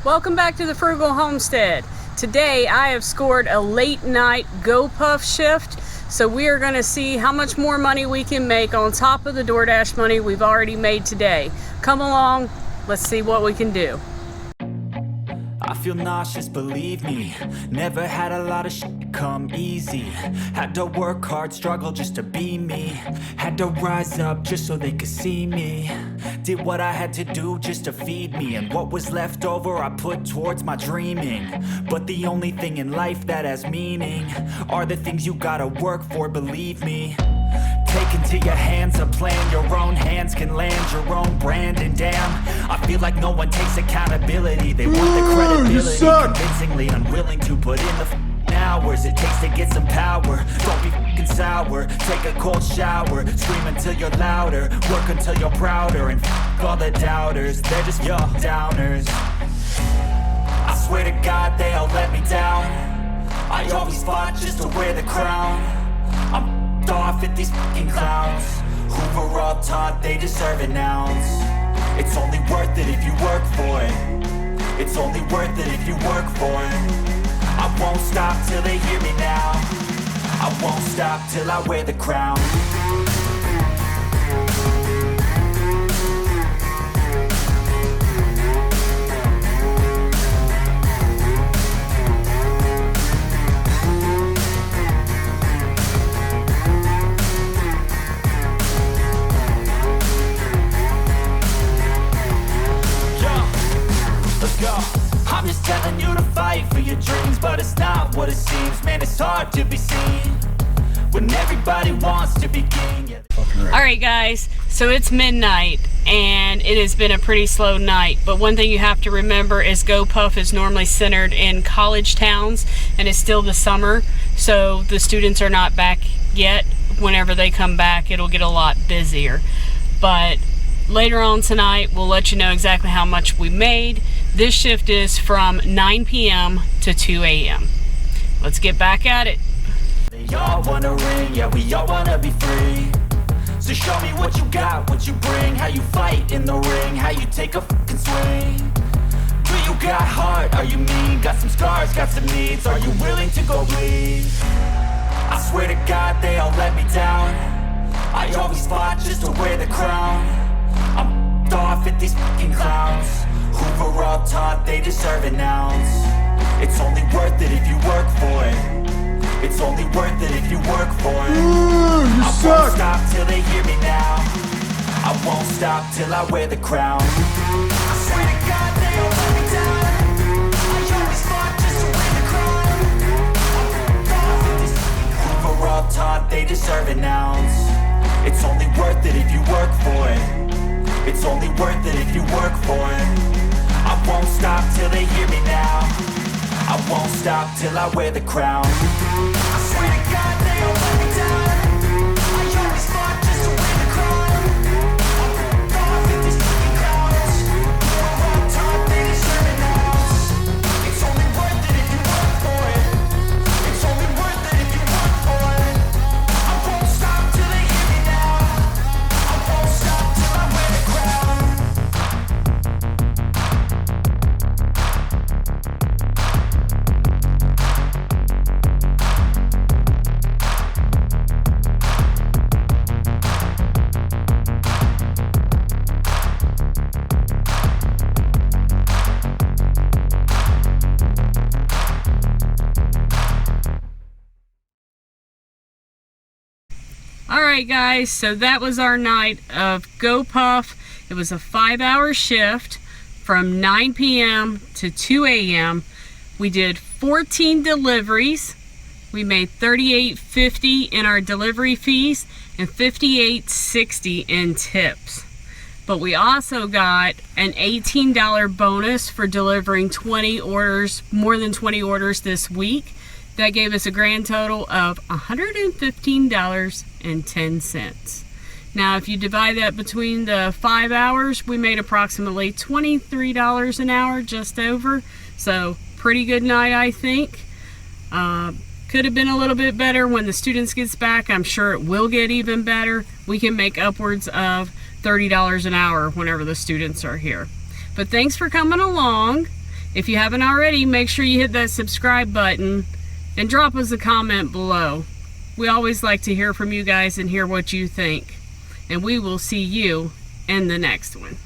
Welcome back to the Frugal Homestead. Today I have scored a late night Gopuff shift, so we are going to see how much more money we can make on top of the DoorDash money we've already made today. Come along, let's see what we can do. I feel nauseous, believe me. Never had a lot of shit come easy. Had to work hard, struggle just to be me. Had to rise up just so they could see me. Did what I had to do just to feed me, and what was left over I put towards my dreaming. But the only thing in life that has meaning are the things you gotta work for, believe me. Take into your hands a plan, your own hands can land your own brand. And damn, I feel like no one takes accountability. They want the credibility, convincingly unwilling to put in the hours it takes to get some power. Don't be fucking sour, take a cold shower. Scream until you're louder, work until you're prouder. And all the doubters, they're just your downers. I swear to God they all let me down. I always fought just to wear the crown. I'm off at these fucking clowns who were all taught they deserve an ounce. It's only worth it if you work for it. It's only worth it if you work for it. I won't stop till they hear me now. I won't stop till I wear the crown. I'm just telling you to fight for your dreams, but it's not what it seems. Man, it's hard to be seen when everybody wants to be king. Alright guys, so it's midnight and it has been a pretty slow night, but one thing you have to remember is Gopuff is normally centered in college towns and it's still the summer, so the students are not back yet. Whenever they come back it'll get a lot busier, but later on tonight we'll let you know exactly how much we made. This shift is from 9 p.m. to 2 a.m. Let's get back at it. They all wanna ring, yeah, we all wanna be free. So show me what you got, what you bring, how you fight in the ring, how you take a fucking swing. Do you got heart, are you mean? Got some scars, got some needs, are you willing to go bleed? I swear to God they all let me down. I always fought just to wear the crown. I'm off at these fucking clowns who were all taught they deserve an ounce. It's only worth it if you work for it. It's only worth it if you work for it. I won't stop till they hear me now. I won't stop till I wear the crown. I swear to God they all let me down. I always fought just to wear the crown. Who were all taught they deserve an ounce. It's only worth it if you work for it. It's only worth it if you work for it. I won't stop till they hear me now. I won't stop till I wear the crown. I swear to God they all let me down. I always fought just to wear the crown. I'm off at these fucking clowns who are all taught they deserve an ounce. It's only worth it if you work for it. It's only worth it if you work for it. I won't stop till they hear me now. I won't stop till I wear the crown. Alright guys, so that was our night of Gopuff. It was a 5-hour shift from 9 p.m. to 2 a.m. We did 14 deliveries. We made $38.50 in our delivery fees and $58.60 in tips. But we also got an $18 bonus for delivering 20 orders, more than 20 orders this week. That gave us a grand total of $115.10. Now, if you divide that between the 5 hours, we made approximately $23 an hour, just over. So, pretty good night, I think. Could have been a little bit better. When the students gets back, I'm sure it will get even better. We can make upwards of $30 an hour whenever the students are here. But thanks for coming along. If you haven't already, make sure you hit that subscribe button and drop us a comment below. We always like to hear from you guys and hear what you think. And we will see you in the next one.